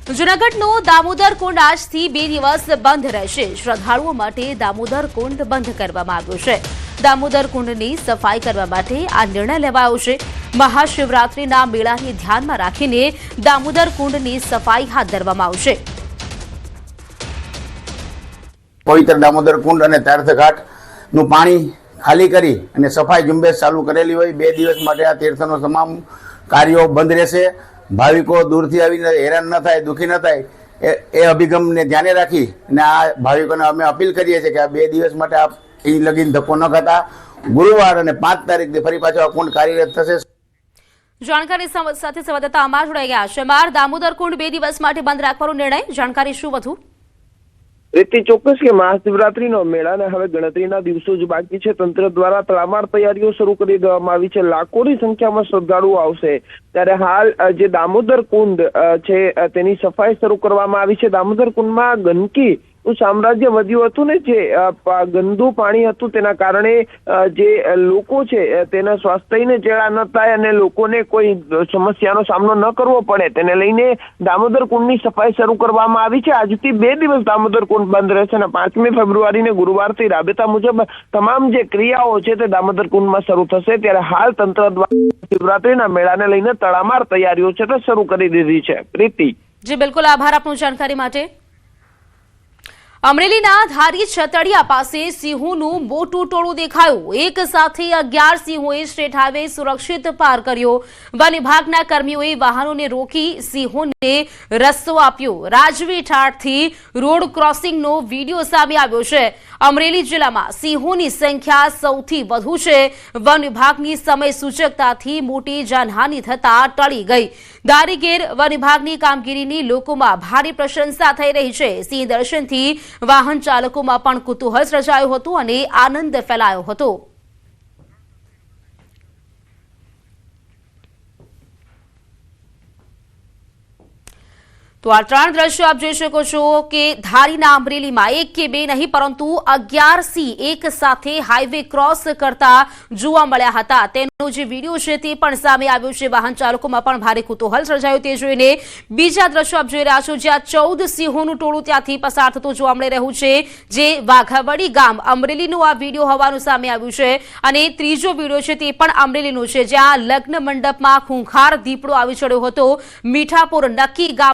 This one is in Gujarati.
જૂનાગઢનો દામોદર કુંડ આજથી 2 દિવસ બંધ રહેશે। શ્રદ્ધાળુઓ માટે દામોદર કુંડ બંધ કરવામાં આવ્યો છે। દામોદર કુંડની સફાઈ કરવા માટે આ નિર્ણય લેવાયો છે। મહાશિવરાત્રીના મેળાને ધ્યાનમાં રાખીને દામોદર કુંડની સફાઈ હાથ ધરવામાં આવશે। પવિત્ર દામોદર કુંડ અને તીર્થઘાટનું પાણી ખાલી કરી અને સફાઈ ઝુંબેશ ચાલુ કરેલી હોય। 2 દિવસ માટે આ તીર્થનો તમામ કાર્યો બંધ રહેશે। ભાવિકો દૂરથી આવીને હેરાન ન થાય, દુઃખી ન થાય એ અભિગમને ધ્યાને રાખી અને આ ભાવિકોને અમે અપીલ કરીએ છીએ કે આ 2 દિવસ માટે આપ અહીં લગીન ધક્કો ન ખાતા ગુરુવાર અને 5 તારીખથી ફરી પાછો આ કુંડ કાર્યરત થશે। જાણકારી સાથે સંવાદદાતા અમાર જોડાઈ ગયા છે। અમાર, દામોદર કુંડ 2 દિવસ માટે બંધ રાખવાનો નિર્ણય, જાણકારી શું વધુ? રીતિ ચોક્કસ કે મહાશિવરાત્રીનો મેળાને હવે ગણતરીના દિવસો જ બાકી છે। તંત્ર દ્વારા તડામાર તૈયારીઓ શરૂ કરી દેવામાં આવી છે। લાખોની સંખ્યામાં શ્રદ્ધાળુઓ આવશે। ત્યારે હાલ જે દામોદર કુંડ છે તેની સફાઈ શરૂ કરવામાં આવી છે। દામોદર કુંડમાં ગંદકી સામ્રાજ્ય વધ્યું હતું ને, જે ગંદુ પાણી હતું તેના કારણે જે લોકો છે તેના સ્વાસ્થ્યને ચેડા ન થાય અને લોકોને કોઈ સમસ્યાનો સામનો ન કરવો પડે તેને લઈને દામોદર કુંડની સફાઈ શરૂ કરવામાં આવી છે। આજથી 2 દિવસ દામોદર કુંડ બંધ રહેશે અને 5મી ફેબ્રુઆરીને ગુરુવારથી રાબેતા મુજબ તમામ જે ક્રિયાઓ છે તે દામોદર કુંડમાં શરૂ થશે। ત્યારે હાલ તંત્ર દ્વારા શિવરાત્રીના મેળાને લઈને તડામાર તૈયારીઓ છે તે શરૂ કરી દીધી છે। પ્રીતિ જી બિલકુલ, આભાર આપનું જાણકારી માટે। અમરેલીના ધારી છતડિયા પાસે સિંહોનું મોટું ટોળું દેખાયું। એક સાથે 11 સિંહોએ સ્ટેટ હાઈવે સુરક્ષિત પાર કર્યો। વન વિભાગના કર્મીઓએ વાહનોને રોકી સિંહોને રસ્તો આપ્યો। રાજવી ઠાઠથી રોડ ક્રોસિંગનો વિડીયો સામે આવ્યો છે। અમરેલી જિલ્લામાં સિંહોની સંખ્યા સૌથી વધુ છે। વન વિભાગની સમય સૂચકતાથી મોટી જાનહાનિ થતા ટળી ગઈ। દારીગીર વન વિભાગની કામગીરીની લોકોમાં ભારે પ્રશંસા થઈ રહી છે। સિંહ દર્શનથી વાહન ચાલકોમાં પણ કુતૂહલ સર્જાયું હતું અને આનંદ ફેલાયો હતો। તો આ 3 દ્રશ્યો આપ જોઈ શકો છો કે ધારીના અમરેલીમાં 1 કે 2 નહીં પરંતુ 11 સિંહ એક સાથે હાઈવે ક્રોસ કરતા જોવા મળ્યા હતા। તેનો જે વિડીયો છે તે પણ સામે આવ્યો છે। વાહન ચાલકોમાં પણ ભારે કુતૂહલ સર્જાયું તે જોઈને। બીજા દ્રશ્યો આપ જોઈ રહ્યા છો જ્યાં 14 સિંહોનું ટોળું ત્યાંથી પસાર થતું જોવા મળી રહ્યું છે, જે વાઘાવડી ગામ અમરેલીનું આ વિડીયો હોવાનું સામે આવ્યું છે। અને ત્રીજો વિડીયો છે તે પણ અમરેલીનું છે, જ્યાં લગ્ન મંડપમાં ખૂંખાર દીપડો આવી ચડ્યો હતો। મીઠાપુર નક્કી ગામ